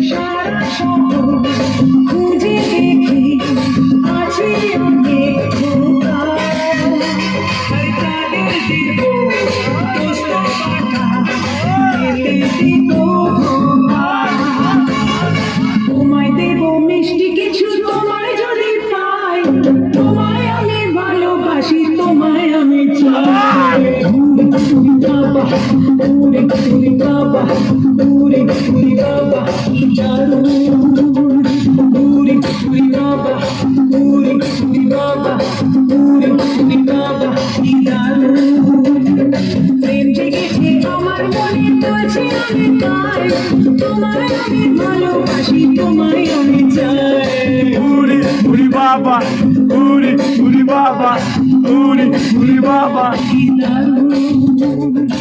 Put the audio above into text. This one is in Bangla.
সারা শহর খুঁজে দেখি আছে অনেক ধোঁকা। আর তাদের দিব দোস্ত পাঠা, খেতে দিব ধোঁকা। তোমায় দেব মিষ্টি কিছু, তোমায় যদি পাই, তোমায় আমি ভালোবাসি, তোমায় আমি চাই। বাবা ওরে বাবা, ওরে বাবা কি জাদু, ওরে বাবা, ওরে বাবা, ওরে বাবা কি জাদু। প্রেম জেগেছে আমার মনে, বলছে আমি তাই, তোমায় আমি ভালোবাসি, তোমায় আমি চাই। ওরে বাবা, ওরে বাবা, ওরে বাবা কি দারুণ।